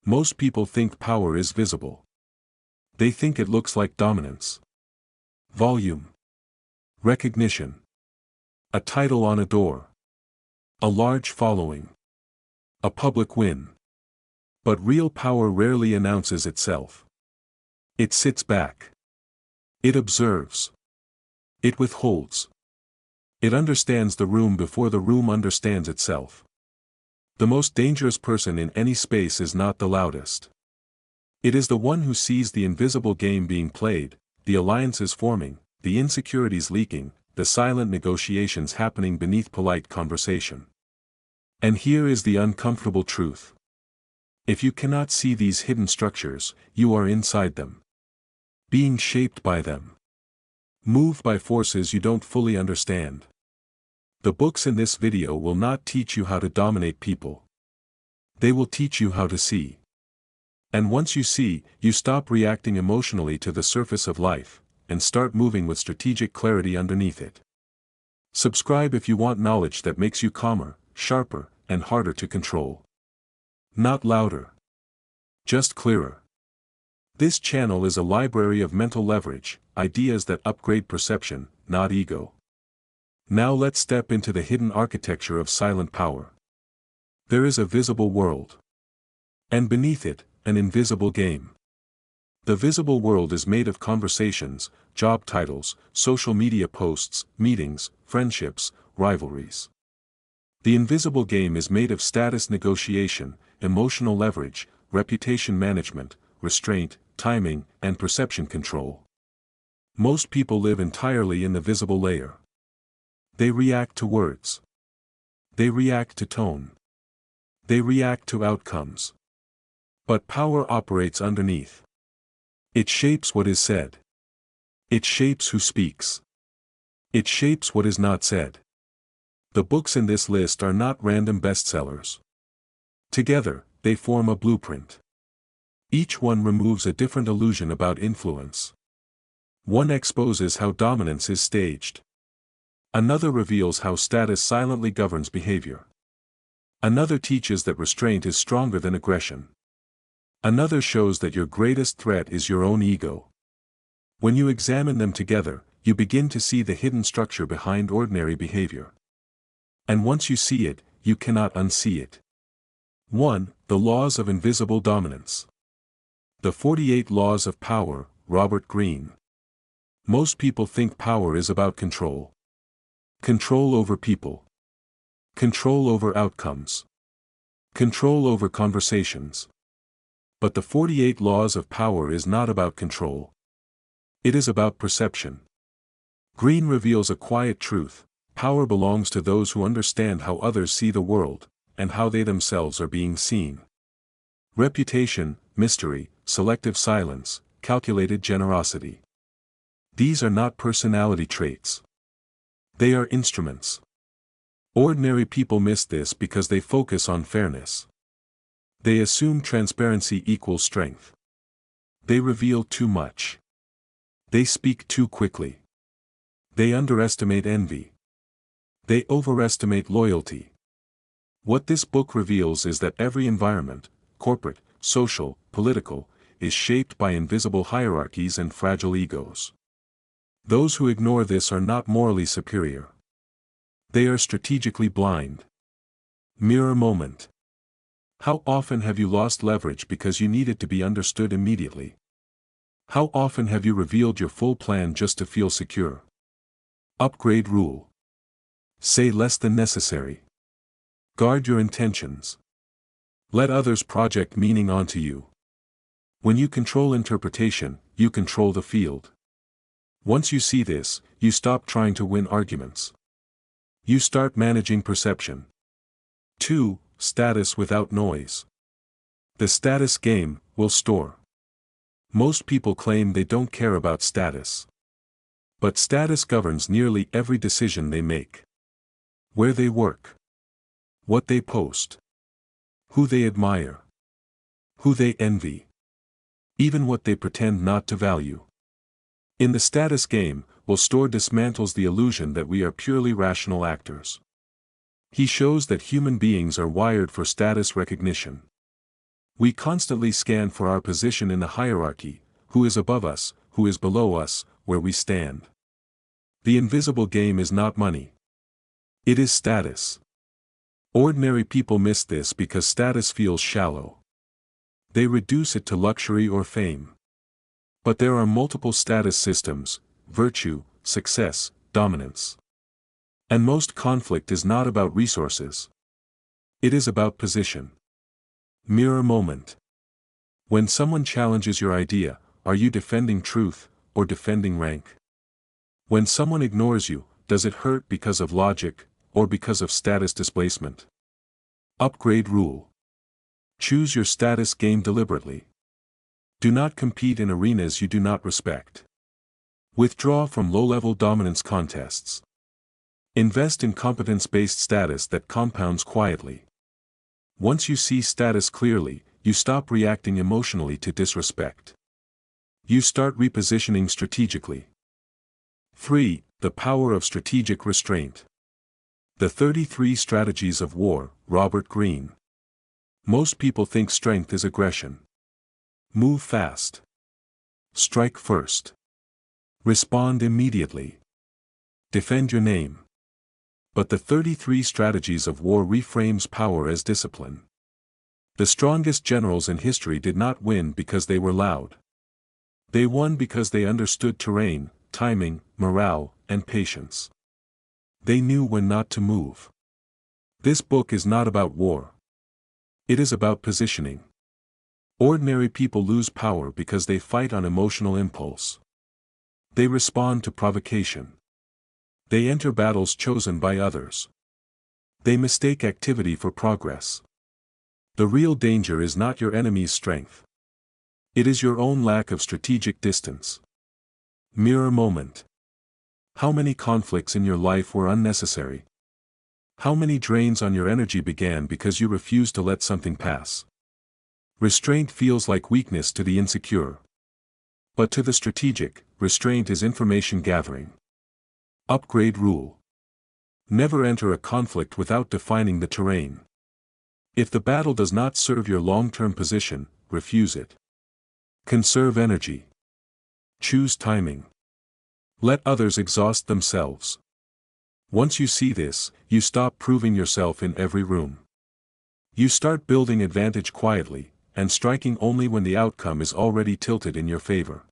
Most people think power is visible. They think it looks like dominance, volume, recognition, a title on a door, a large following, a public win. But real power rarely announces itself. It sits back. It observes. It withholds. It understands the room before the room understands itself. The most dangerous person in any space is not the loudest. It is the one who sees the invisible game being played, the alliances forming, the insecurities leaking, the silent negotiations happening beneath polite conversation. And here is the uncomfortable truth. If you cannot see these hidden structures, you are inside them. Being shaped by them. Moved by forces you don't fully understand. The books in this video will not teach you how to dominate people. They will teach you how to see. And once you see, you stop reacting emotionally to the surface of life, and start moving with strategic clarity underneath it. Subscribe if you want knowledge that makes you calmer, sharper, and harder to control. Not louder. Just clearer. This channel is a library of mental leverage, ideas that upgrade perception, not ego. Now let's step into the hidden architecture of silent power. There is a visible world. And beneath it, an invisible game. The visible world is made of conversations, job titles, social media posts, meetings, friendships, rivalries. The invisible game is made of status negotiation, emotional leverage, reputation management, restraint, timing, and perception control. Most people live entirely in the visible layer. They react to words. They react to tone. They react to outcomes. But power operates underneath. It shapes what is said. It shapes who speaks. It shapes what is not said. The books in this list are not random bestsellers. Together, they form a blueprint. Each one removes a different illusion about influence. One exposes how dominance is staged. Another reveals how status silently governs behavior. Another teaches that restraint is stronger than aggression. Another shows that your greatest threat is your own ego. When you examine them together, you begin to see the hidden structure behind ordinary behavior. And once you see it, you cannot unsee it. 1. The Laws of Invisible Dominance. The 48 Laws of Power, Robert Greene. Most people think power is about control. Control over people. Control over outcomes. Control over conversations. But the 48 Laws of Power is not about control. It is about perception. Greene reveals a quiet truth: power belongs to those who understand how others see the world, and how they themselves are being seen. Reputation, mystery, selective silence, calculated generosity. These are not personality traits. They are instruments. Ordinary people miss this because they focus on fairness. They assume transparency equals strength. They reveal too much. They speak too quickly. They underestimate envy. They overestimate loyalty. What this book reveals is that every environment, corporate, social, political, is shaped by invisible hierarchies and fragile egos. Those who ignore this are not morally superior. They are strategically blind. Mirror moment. How often have you lost leverage because you needed to be understood immediately? How often have you revealed your full plan just to feel secure? Upgrade rule. Say less than necessary. Guard your intentions. Let others project meaning onto you. When you control interpretation, you control the field. Once you see this, you stop trying to win arguments. You start managing perception. 2. Status without noise. The status game will store. Most people claim they don't care about status. But status governs nearly every decision they make. Where they work. What they post. Who they admire. Who they envy. Even what they pretend not to value. In the status game, will store dismantles the illusion that we are purely rational actors. He shows that human beings are wired for status recognition. We constantly scan for our position in the hierarchy: who is above us, who is below us, where we stand. The invisible game is not money. It is status. Ordinary people miss this because status feels shallow. They reduce it to luxury or fame. But there are multiple status systems: virtue, success, dominance. And most conflict is not about resources. It is about position. Mirror moment. When someone challenges your idea, are you defending truth, or defending rank? When someone ignores you, does it hurt because of logic, or because of status displacement? Upgrade rule. Choose your status game deliberately. Do not compete in arenas you do not respect. Withdraw from low-level dominance contests. Invest in competence-based status that compounds quietly. Once you see status clearly, you stop reacting emotionally to disrespect. You start repositioning strategically. 3. The power of strategic restraint. The 33 Strategies of War, Robert Greene. Most people think strength is aggression. Move fast. Strike first. Respond immediately. Defend your name. But the 33 Strategies of War reframes power as discipline. The strongest generals in history did not win because they were loud. They won because they understood terrain, timing, morale, and patience. They knew when not to move. This book is not about war. It is about positioning. Ordinary people lose power because they fight on emotional impulse. They respond to provocation. They enter battles chosen by others. They mistake activity for progress. The real danger is not your enemy's strength. It is your own lack of strategic distance. Mirror moment. How many conflicts in your life were unnecessary? How many drains on your energy began because you refused to let something pass? Restraint feels like weakness to the insecure. But to the strategic, restraint is information gathering. Upgrade rule. Never enter a conflict without defining the terrain. If the battle does not serve your long-term position, refuse it. Conserve energy. Choose timing. Let others exhaust themselves. Once you see this, you stop proving yourself in every room. You start building advantage quietly, and striking only when the outcome is already tilted in your favor.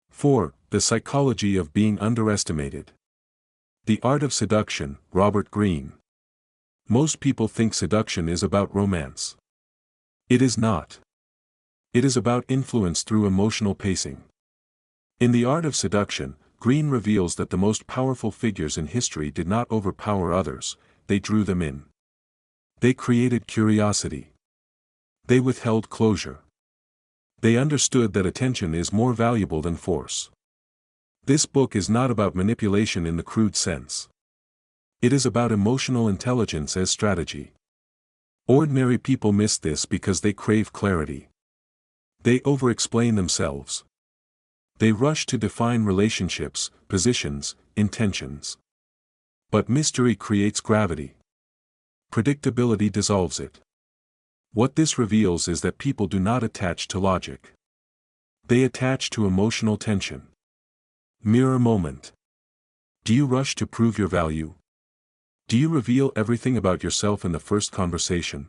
4. The psychology of being underestimated. The Art of Seduction, Robert Greene. Most people think seduction is about romance. It is not. It is about influence through emotional pacing. In The Art of Seduction, Greene reveals that the most powerful figures in history did not overpower others, they drew them in. They created curiosity. They withheld closure. They understood that attention is more valuable than force. This book is not about manipulation in the crude sense. It is about emotional intelligence as strategy. Ordinary people miss this because they crave clarity. They over-explain themselves. They rush to define relationships, positions, intentions. But mystery creates gravity. Predictability dissolves it. What this reveals is that people do not attach to logic. They attach to emotional tension. Mirror moment. Do you rush to prove your value? Do you reveal everything about yourself in the first conversation?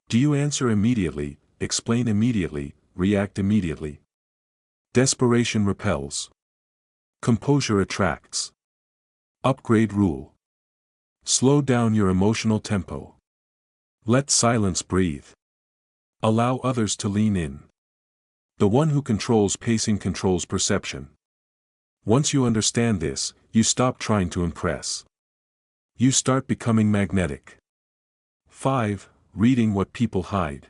Do you answer immediately, explain immediately, react immediately? Desperation repels. Composure attracts. Upgrade rule. Slow down your emotional tempo. Let silence breathe. Allow others to lean in. The one who controls pacing controls perception. Once you understand this, you stop trying to impress. You start becoming magnetic. 5. Reading what people hide.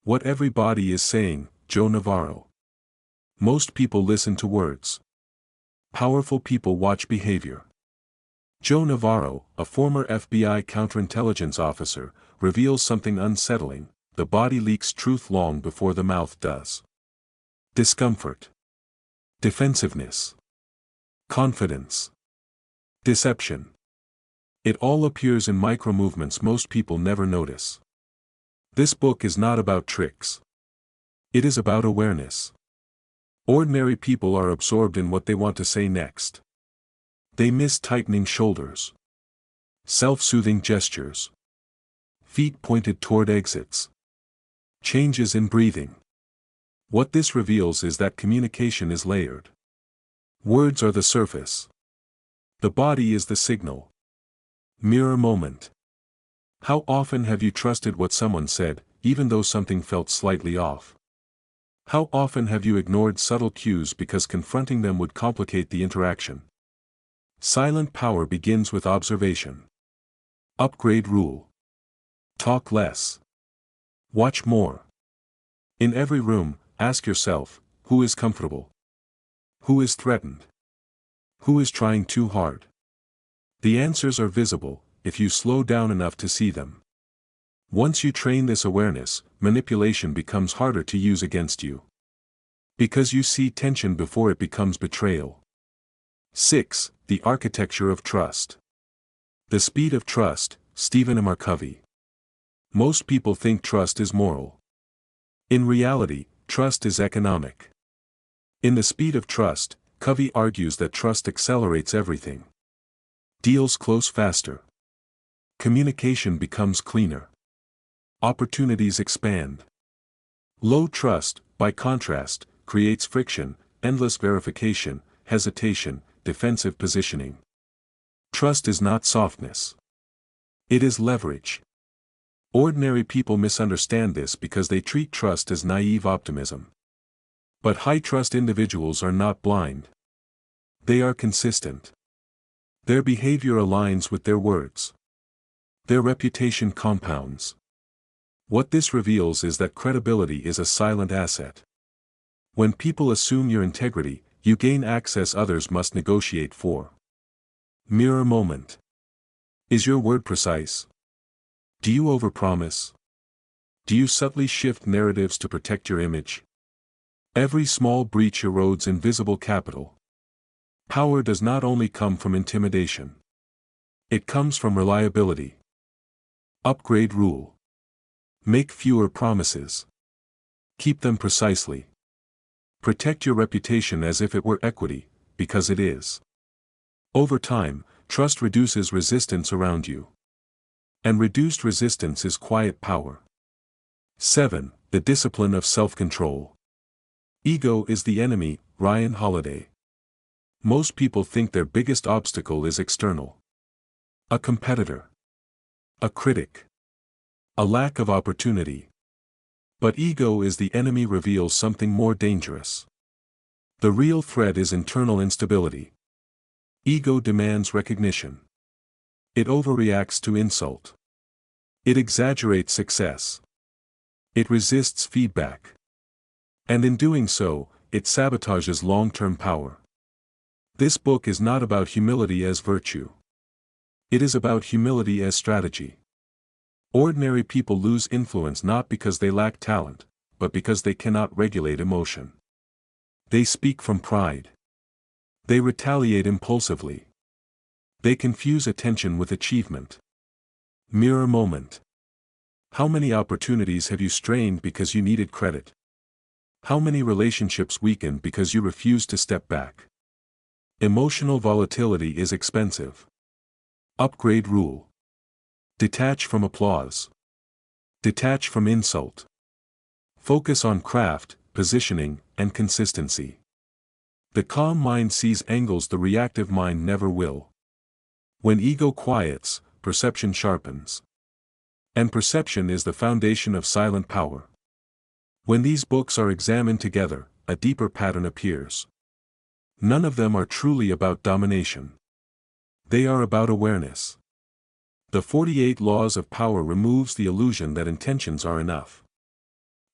What everybody is saying, Joe Navarro. Most people listen to words. Powerful people watch behavior. Joe Navarro, a former FBI counterintelligence officer, reveals something unsettling: the body leaks truth long before the mouth does. Discomfort. Defensiveness. Confidence. Deception. It all appears in micro-movements most people never notice. This book is not about tricks. It is about awareness. Ordinary people are absorbed in what they want to say next. They miss tightening shoulders, self-soothing gestures, feet pointed toward exits, changes in breathing. What this reveals is that communication is layered. Words are the surface. The body is the signal. Mirror moment. How often have you trusted what someone said, even though something felt slightly off? How often have you ignored subtle cues because confronting them would complicate the interaction? Silent power begins with observation. Upgrade rule. Talk less. Watch more. In every room, ask yourself, who is comfortable? Who is threatened? Who is trying too hard? The answers are visible, if you slow down enough to see them. Once you train this awareness, manipulation becomes harder to use against you. Because you see tension before it becomes betrayal. 6. The architecture of trust. The speed of trust, Stephen M. R. Covey. Most people think trust is moral. In reality, trust is economic. In The Speed of Trust, Covey argues that trust accelerates everything. Deals close faster. Communication becomes cleaner. Opportunities expand. Low trust, by contrast, creates friction, endless verification, hesitation, defensive positioning. Trust is not softness. It is leverage. Ordinary people misunderstand this because they treat trust as naive optimism. But high-trust individuals are not blind. They are consistent. Their behavior aligns with their words. Their reputation compounds. What this reveals is that credibility is a silent asset. When people assume your integrity, you gain access others must negotiate for. Mirror moment. Is your word precise? Do you overpromise? Do you subtly shift narratives to protect your image? Every small breach erodes invisible capital. Power does not only come from intimidation. It comes from reliability. Upgrade rule. Make fewer promises. Keep them precisely. Protect your reputation as if it were equity, because it is. Over time, trust reduces resistance around you. And reduced resistance is quiet power. 7. The discipline of self-control. Ego is the enemy, Ryan Holiday. Most people think their biggest obstacle is external. A competitor. A critic. A lack of opportunity. But ego is the enemy reveals something more dangerous. The real threat is internal instability. Ego demands recognition. It overreacts to insult. It exaggerates success. It resists feedback. And in doing so, it sabotages long-term power. This book is not about humility as virtue. It is about humility as strategy. Ordinary people lose influence not because they lack talent, but because they cannot regulate emotion. They speak from pride. They retaliate impulsively. They confuse attention with achievement. Mirror moment. How many opportunities have you strained because you needed credit? How many relationships weakened because you refused to step back? Emotional volatility is expensive. Upgrade rule. Detach from applause. Detach from insult. Focus on craft, positioning, and consistency. The calm mind sees angles the reactive mind never will. When ego quiets, perception sharpens. And perception is the foundation of silent power. When these books are examined together, a deeper pattern appears. None of them are truly about domination. They are about awareness. The 48 Laws of Power removes the illusion that intentions are enough.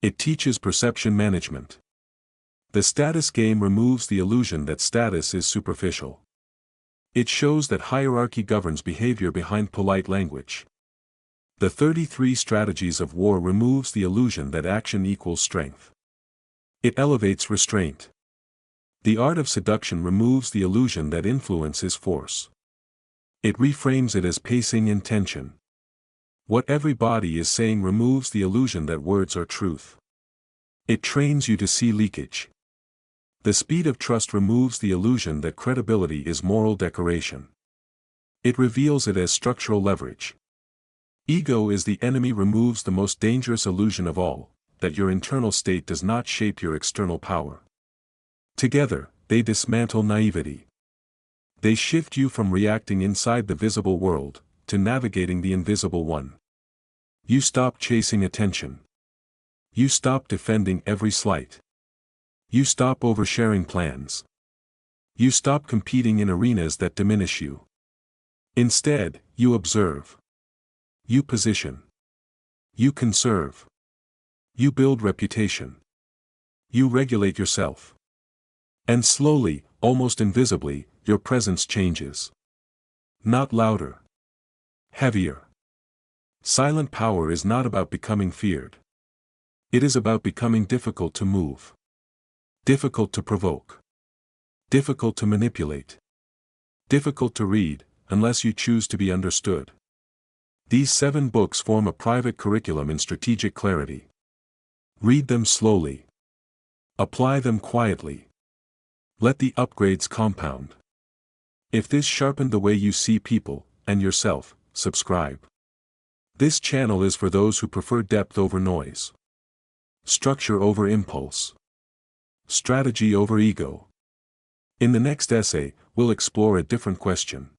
It teaches perception management. The status game removes the illusion that status is superficial. It shows that hierarchy governs behavior behind polite language. The 33 Strategies of War removes the illusion that action equals strength. It elevates restraint. The Art of Seduction removes the illusion that influence is force. It reframes it as pacing and tension. What everybody is saying removes the illusion that words are truth. It trains you to see leakage. The speed of trust removes the illusion that credibility is moral decoration. It reveals it as structural leverage. Ego is the enemy removes the most dangerous illusion of all, that your internal state does not shape your external power. Together, they dismantle naivety. They shift you from reacting inside the visible world, to navigating the invisible one. You stop chasing attention. You stop defending every slight. You stop oversharing plans. You stop competing in arenas that diminish you. Instead, you observe. You position. You conserve. You build reputation. You regulate yourself. And slowly, almost invisibly, your presence changes. Not louder. Heavier. Silent power is not about becoming feared. It is about becoming difficult to move. Difficult to provoke. Difficult to manipulate. Difficult to read, unless you choose to be understood. These 7 books form a private curriculum in strategic clarity. Read them slowly. Apply them quietly. Let the upgrades compound. If this sharpened the way you see people, and yourself, subscribe. This channel is for those who prefer depth over noise. Structure over impulse. Strategy over ego. In the next essay, we'll explore a different question.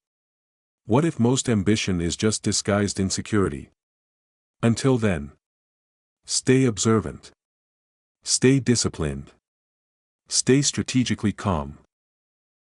What if most ambition is just disguised insecurity? Until then, stay observant. Stay disciplined. Stay strategically calm.